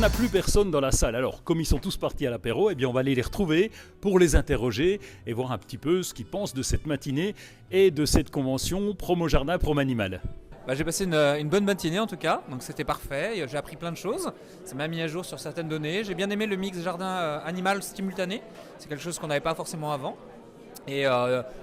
n'a plus personne dans la salle. Alors, comme ils sont tous partis à l'apéro, eh bien, on va aller les retrouver pour les interroger et voir un petit peu ce qu'ils pensent de cette matinée et de cette convention Promo Jardin, Promo Animal. J'ai passé une bonne matinée en tout cas, donc c'était parfait, j'ai appris plein de choses, ça m'a mis à jour sur certaines données, j'ai bien aimé le mix jardin-animal simultané, c'est quelque chose qu'on n'avait pas forcément avant, et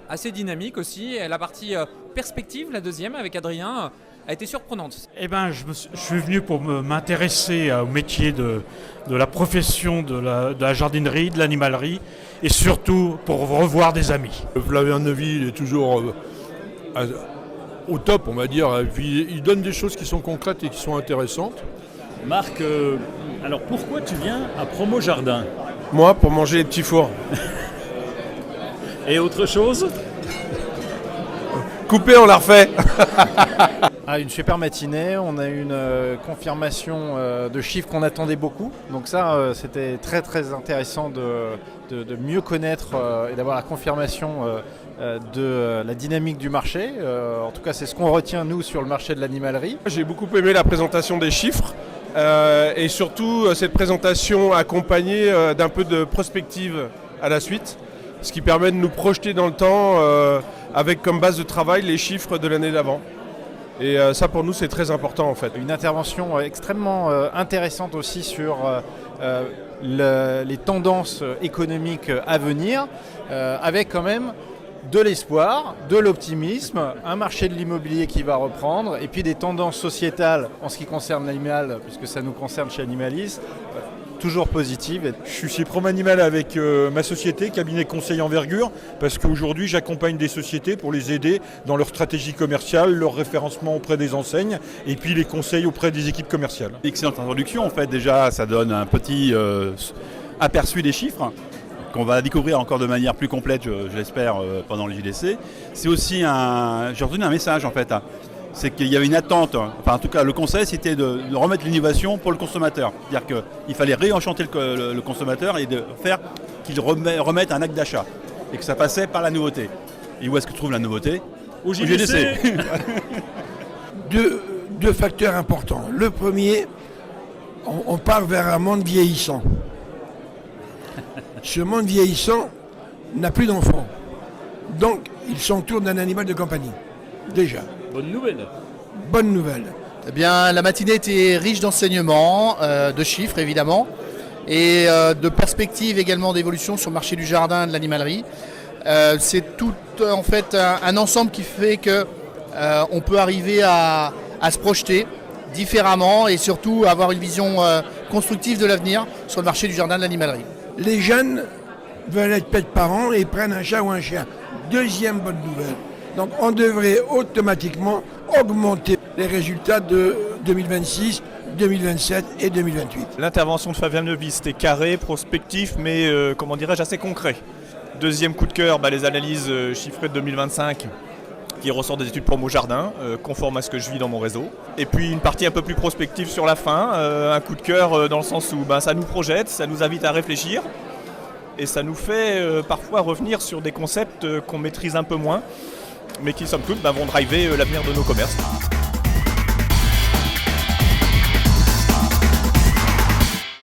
assez dynamique aussi, et la partie perspective, la deuxième avec Adrien, a été surprenante. Je suis venu pour m'intéresser au métier de la profession de la jardinerie, de l'animalerie, et surtout pour revoir des amis. Flavien Neuville est toujours au top, on va dire. Et puis, il donne des choses qui sont concrètes et qui sont intéressantes. Marc, alors pourquoi tu viens à Promo Jardin? Moi, pour manger les petits fours. Et autre chose? Coupé, on l'a refait. Une super matinée, on a eu une confirmation de chiffres qu'on attendait beaucoup. Donc ça, c'était très très intéressant de mieux connaître et d'avoir la confirmation de la dynamique du marché. En tout cas, c'est ce qu'on retient nous sur le marché de l'animalerie. J'ai beaucoup aimé la présentation des chiffres et surtout cette présentation accompagnée d'un peu de prospective à la suite, ce qui permet de nous projeter dans le temps avec comme base de travail les chiffres de l'année d'avant. Et ça pour nous c'est très important en fait. Une intervention extrêmement intéressante aussi sur les tendances économiques à venir, avec quand même de l'espoir, de l'optimisme, un marché de l'immobilier qui va reprendre, et puis des tendances sociétales en ce qui concerne l'animal, puisque ça nous concerne chez Animalis, toujours positives. Je suis chez Promo Animal avec ma société, cabinet conseil envergure, parce qu'aujourd'hui j'accompagne des sociétés pour les aider dans leur stratégie commerciale, leur référencement auprès des enseignes, et puis les conseils auprès des équipes commerciales. Excellente introduction en fait, déjà ça donne un petit aperçu des chiffres qu'on va découvrir encore de manière plus complète, je l'espère, pendant le JDC. C'est aussi j'ai retenu un message en fait, c'est qu'il y avait une attente, enfin en tout cas le conseil c'était de remettre l'innovation pour le consommateur. C'est-à-dire qu'il fallait réenchanter le consommateur et de faire qu'il remette un acte d'achat et que ça passait par la nouveauté. Et où est-ce que trouve la nouveauté? Au JDC. Deux facteurs importants. Le premier, on part vers un monde vieillissant. Ce monde vieillissant n'a plus d'enfants. Donc, il s'entoure d'un animal de compagnie. Déjà. Bonne nouvelle. Bonne nouvelle. Eh bien, la matinée était riche d'enseignements, de chiffres évidemment, et de perspectives également d'évolution sur le marché du jardin et de l'animalerie. C'est tout en fait un ensemble qui fait que on peut arriver à se projeter différemment et surtout avoir une vision constructive de l'avenir sur le marché du jardin et de l'animalerie. Les jeunes veulent être pets-parents et prennent un chat ou un chien. Deuxième bonne nouvelle. Donc on devrait automatiquement augmenter les résultats de 2026, 2027 et 2028. L'intervention de Fabien Neuville, c'était carré, prospectif, mais assez concret. Deuxième coup de cœur, les analyses chiffrées de 2025 qui ressortent des études Promo Jardin, conformes à ce que je vis dans mon réseau. Et puis une partie un peu plus prospective sur la fin, un coup de cœur dans le sens où ça nous projette, ça nous invite à réfléchir et ça nous fait parfois revenir sur des concepts qu'on maîtrise un peu moins, mais qui somme toute vont driver l'avenir de nos commerces.